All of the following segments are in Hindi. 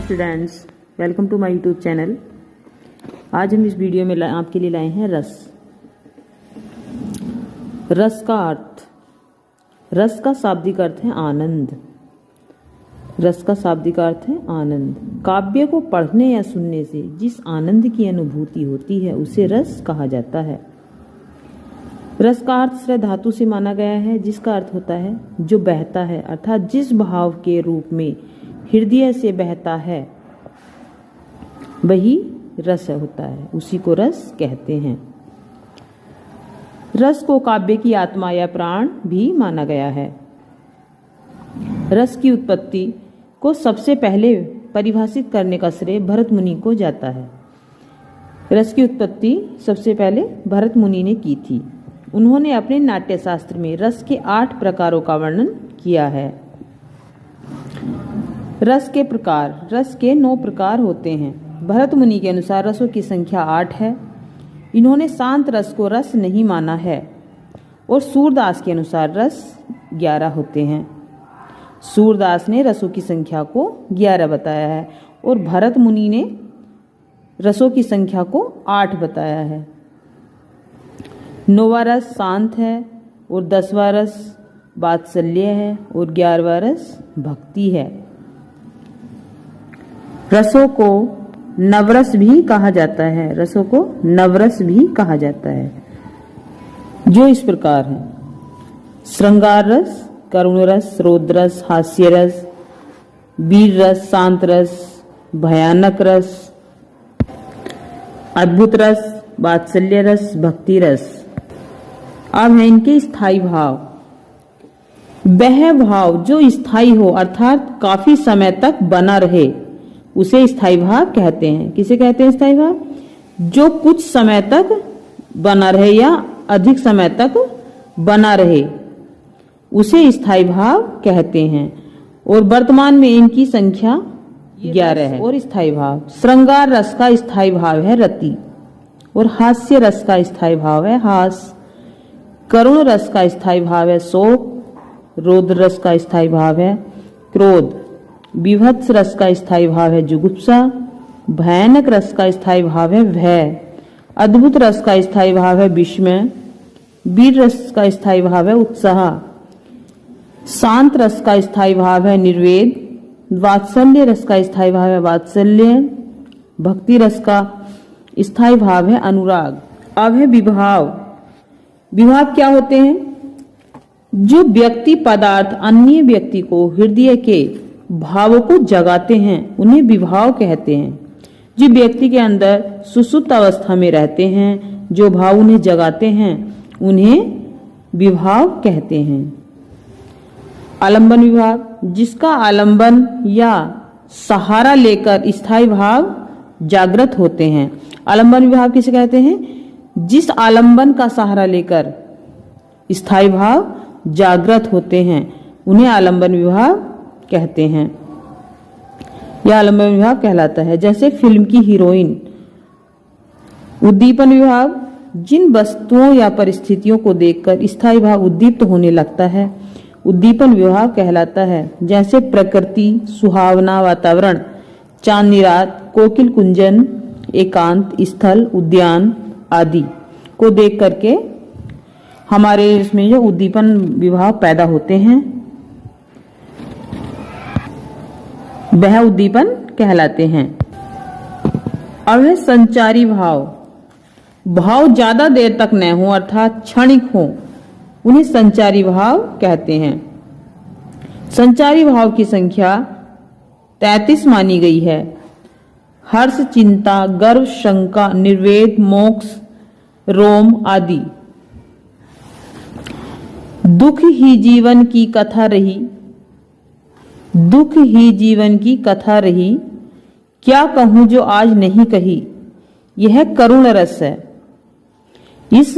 Students, welcome to my YouTube channel. आज हम इस वीडियो में आपके लिए लाए हैं रस। रस का अर्थ, रस का शाब्दिक अर्थ है आनंद। रस का शाब्दिक अर्थ है आनंद। काव्य को पढ़ने या सुनने से जिस आनंद की अनुभूति होती है उसे रस कहा जाता है। रस का अर्थ श्रय धातु से माना गया है, जिसका अर्थ होता है जो बहता है, अर्थात जिस भाव के रूप में हृदय से बहता है वही रस होता है, उसी को रस कहते हैं। रस को काव्य की आत्मा या प्राण भी माना गया है। रस की उत्पत्ति को सबसे पहले परिभाषित करने का श्रेय भरत मुनि को जाता है। रस की उत्पत्ति सबसे पहले भरत मुनि ने की थी। उन्होंने अपने नाट्य शास्त्र में रस के 8 प्रकारों का वर्णन किया है। रस के प्रकार, रस के 9 प्रकार होते हैं। भरत मुनि के अनुसार रसों की संख्या 8 है। इन्होंने शांत रस को रस नहीं माना है। और सूरदास के अनुसार रस 11 होते हैं। सूरदास ने रसों की संख्या को 11 बताया है और भरत मुनि ने रसों की संख्या को 8 बताया है। 9वां रस शांत है और 10वां रस वात्सल्य है और 11वां रस भक्ति है। रसों को नवरस भी कहा जाता है। रसों को नवरस भी कहा जाता है, जो इस प्रकार है: श्रृंगार रस, करुण रस, रौद्र रस, हास्य रस, वीर रस, शांत रस, भयानक रस, अद्भुत रस, वात्सल्य रस, भक्ति रस। अब है इनके स्थायी भाव। वह भाव जो स्थायी हो, अर्थात काफी समय तक बना रहे, उसे स्थायी भाव कहते हैं। किसे कहते हैं स्थायी भाव? जो कुछ समय तक बना रहे या अधिक समय तक बना रहे, उसे स्थायी भाव कहते हैं। और वर्तमान में इनकी संख्या 11 है। और स्थायी भाव, श्रृंगार रस का स्थायी भाव है रति और हास्य रस का स्थायी भाव है हास। करुण रस का स्थायी भाव है शोक। रौद्र रस का स्थायी भाव है क्रोध। विभत्स रस का स्थायी भाव है जुगुप्सा। भयानक रस का स्थायी भाव है भय। अद्भुत रस का स्थायी भाव है विस्मय। वीर रस का स्थायी भाव है उत्साह। शांत रस का स्थायी भाव है निर्वेद। वात्सल्य रस का स्थायी भाव है वात्सल्य। भक्ति रस का स्थायी भाव है अनुराग। अब है विभाव। विभाव क्या होते हैं? जो व्यक्ति पदार्थ अन्य व्यक्ति को हृदय के भावों को जगाते हैं, उन्हें विभाव कहते हैं। जो व्यक्ति के अंदर सुषुप्त अवस्था में रहते हैं, जो भाव उन्हें जगाते हैं, उन्हें विभाव कहते हैं। आलंबन विभाव, जिसका आलंबन या सहारा लेकर स्थायी भाव जागृत होते हैं। आलंबन विभाव किसे कहते हैं? जिस आलंबन का सहारा लेकर स्थायी भाव जागृत होते हैं, उन्हें आलंबन विभाव कहते हैं। यह आलंबन विभाव कहलाता है। जैसे फिल्म की हीरोइन। उद्दीपन विभाव, जिन वस्तुओं या परिस्थितियों को देखकर स्थायी भाव उद्दीप्त होने लगता है, उद्दीपन विभाव कहलाता है। जैसे प्रकृति, सुहावना वातावरण, चांदनी रात, कोकिल कुंजन, एकांत स्थल, उद्यान आदि को देख करके हमारे इसमें जो उद्दीपन विभाव पैदा होते हैं, वह उद्दीपन कहलाते हैं। अब है संचारी भाव। भाव ज्यादा देर तक न हो, अर्थात क्षणिक हो, उन्हें संचारी भाव कहते हैं। संचारी भाव की संख्या 33 मानी गई है। हर्ष, चिंता, गर्व, शंका, निर्वेद, मोक्ष, रोम आदि। दुख ही जीवन की कथा रही, दुख ही जीवन की कथा रही, क्या कहूं जो आज नहीं कही, यह करुण रस है। इस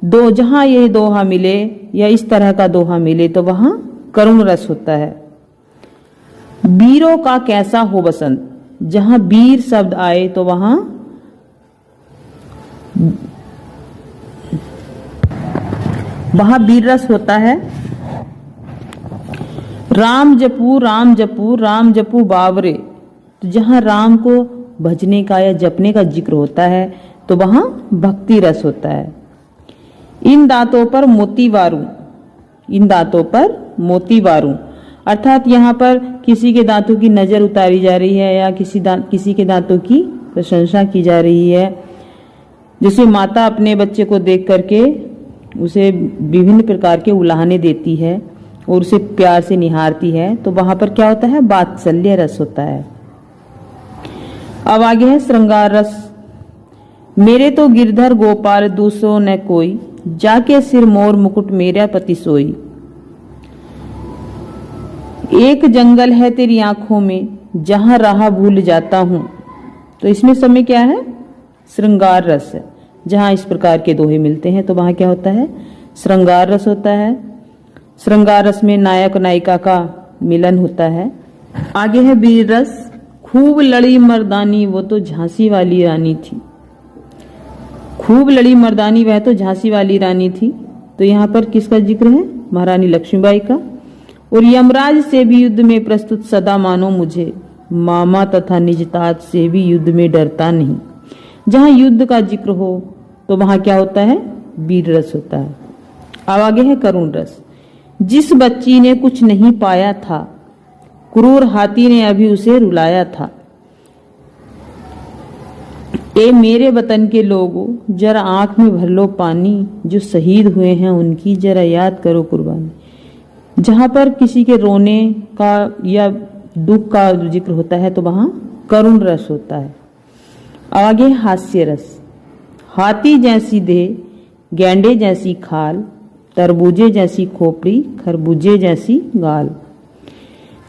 दो, जहां यह दोहा मिले या इस तरह का दोहा मिले तो वहां करुण रस होता है। वीरों का कैसा हो बसंत, जहां वीर शब्द आए तो वहां वीर रस होता है। राम जपू राम जपू राम जपू बावरे, तो जहाँ राम को भजने का या जपने का जिक्र होता है तो वहां भक्ति रस होता है। इन दांतों पर मोती वारूं, इन दांतों पर मोती वारूं, अर्थात यहाँ पर किसी के दांतों की नजर उतारी जा रही है या किसी के दांतों की प्रशंसा की जा रही है। जैसे माता अपने बच्चे को देख करके उसे विभिन्न प्रकार के उलाहने देती है और उसे प्यार से निहारती है, तो वहां पर क्या होता है, वात्सल्य रस होता है। अब आगे है श्रृंगार रस। मेरे तो गिरधर गोपाल दूसरो न कोई, जाके सिर मोर मुकुट मेरा पति सोई। एक जंगल है तेरी आंखों में, जहां राह भूल जाता हूं। तो इसमें समय क्या है, श्रृंगार रस है। जहां इस प्रकार के दोहे मिलते हैं तो वहां क्या होता है, श्रृंगार रस होता है। श्रृंगार रस में नायक नायिका का मिलन होता है। आगे है वीर रस। खूब लड़ी मर्दानी वो तो झांसी वाली रानी थी। खूब लड़ी मर्दानी वह तो झांसी वाली रानी थी। तो यहाँ पर किसका जिक्र है, महारानी लक्ष्मीबाई का। और यमराज से भी युद्ध में प्रस्तुत सदा मानो मुझे, मामा तथा निजतात से भी युद्ध में डरता नहीं। जहां युद्ध का जिक्र हो तो वहां क्या होता है, वीर रस होता है। अब आगे है करुण रस। जिस बच्ची ने कुछ नहीं पाया था, क्रूर हाथी ने अभी उसे रुलाया था। ए मेरे वतन के लोगों, जरा आंख में भर लो पानी, जो शहीद हुए हैं उनकी जरा याद करो कुर्बानी। जहां पर किसी के रोने का या दुख का जिक्र होता है तो वहां करुण रस होता है। आगे हास्य रस। हाथी जैसी देह, गैंडे जैसी खाल, तरबूजे जैसी खोपड़ी, खरबूजे जैसी गाल।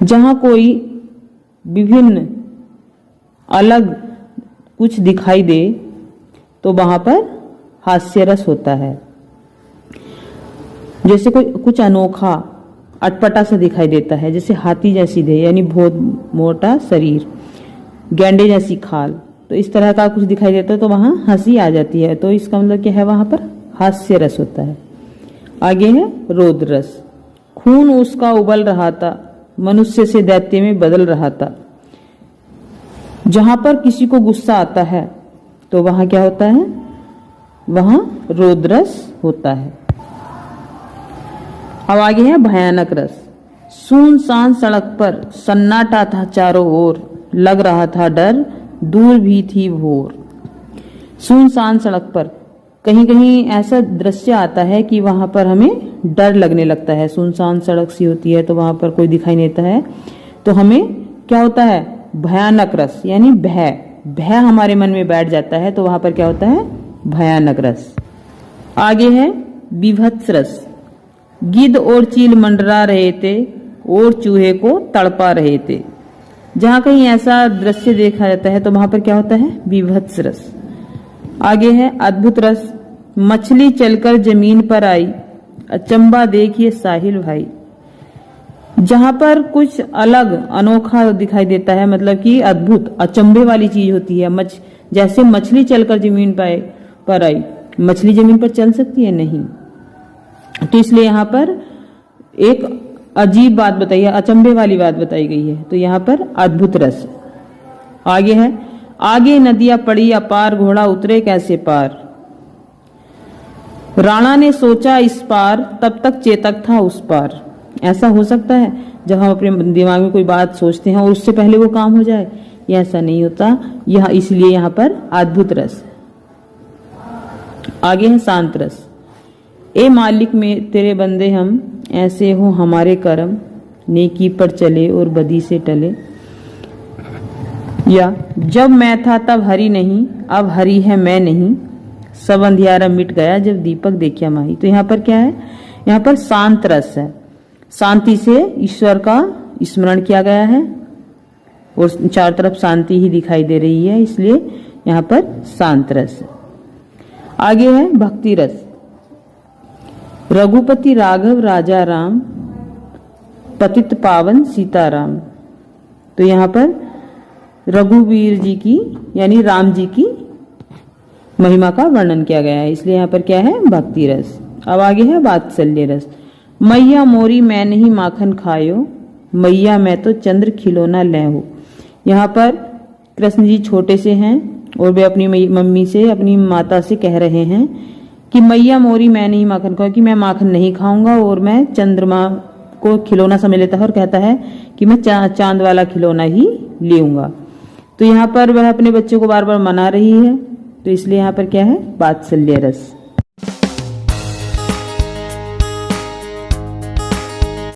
जहां कोई विभिन्न अलग कुछ दिखाई दे तो वहां पर हास्य रस होता है। जैसे कोई कुछ अनोखा अटपटा सा दिखाई देता है, जैसे हाथी जैसी देह यानी बहुत मोटा शरीर, गैंडे जैसी खाल, तो इस तरह का कुछ दिखाई देता है तो वहां हंसी आ जाती है। तो इसका मतलब क्या है, वहां पर हास्य रस होता है। आगे है रौद्र रस। खून उसका उबल रहा था, मनुष्य से दैत्य में बदल रहा था। जहां पर किसी को गुस्सा आता है तो वहां क्या होता है, वहां रौद्र रस होता है। अब आगे है भयानक रस। सुनसान सड़क पर सन्नाटा था चारों ओर, लग रहा था डर, दूर भी थी भोर। सुनसान सड़क पर कहीं कहीं ऐसा दृश्य आता है कि वहां पर हमें डर लगने लगता है। सुनसान सड़क सी होती है तो वहां पर कोई दिखाई नहीं देता है तो हमें क्या होता है, भयानक रस यानी भय हमारे मन में बैठ जाता है तो वहां पर क्या होता है, भयानक रस। आगे है विभत्स रस। गिद्ध और चील मंडरा रहे थे और चूहे को तड़पा रहे थे। जहां कहीं ऐसा दृश्य देखा जाता है तो वहां पर क्या होता है, विभत्स रस। आगे है अद्भुत रस। मछली चलकर जमीन पर आई, अचंबा देखिए साहिल भाई। जहां पर कुछ अलग अनोखा दिखाई देता है, मतलब कि अद्भुत अचंभे वाली चीज होती है। जैसे मछली चलकर जमीन पर आई, मछली जमीन पर चल सकती है, नहीं। तो इसलिए यहाँ पर एक अजीब बात बताई है, अचंभे वाली बात बताई गई है, तो यहाँ पर अद्भुत रस। आगे है आगे नदियां पड़ी अपार, घोड़ा उतरे कैसे पार। राणा ने सोचा इस पार, तब तक चेतक था उस पार। ऐसा हो सकता है जब हम अपने दिमाग में कोई बात सोचते हैं और उससे पहले वो काम हो जाए, ये ऐसा नहीं होता, यह इसलिए यहाँ पर अद्भुत रस। आगे है शांत रस। ए मालिक में तेरे बंदे हम, ऐसे हो हमारे कर्म, नेकी पर चले और बदी से टले। या जब मैं था तब हरि नहीं, अब हरि है मैं नहीं, सब अंधियारा मिट गया जब दीपक देखा माही। तो यहाँ पर क्या है, यहाँ पर शांत रस है। शांति से ईश्वर का स्मरण किया गया है और चारों तरफ शांति ही दिखाई दे रही है, इसलिए यहाँ पर शांत रस है। आगे है भक्ति रस। रघुपति राघव राजा राम, पतित पावन सीताराम। तो यहाँ पर रघुवीर जी की यानी राम जी की महिमा का वर्णन किया गया है, इसलिए यहाँ पर क्या है, भक्ति रस। अब आगे है वात्सल्य रस। मैया मोरी मैं नहीं माखन खायो, मैया मैं तो चंद्र खिलौना ले हो। यहाँ पर कृष्ण जी छोटे से हैं और वे अपनी मम्मी से, अपनी माता से कह रहे हैं कि मैया मोरी मैं नहीं माखन खाऊं, कि मैं माखन नहीं खाऊंगा और मैं चंद्रमा को खिलौना समझ लेता है और कहता है कि मैं चांद वाला खिलौना ही लूंगा। तो यहाँ पर वह अपने बच्चे को बार बार मना रही है, तो इसलिए यहाँ पर क्या है, वात्सल्य रस।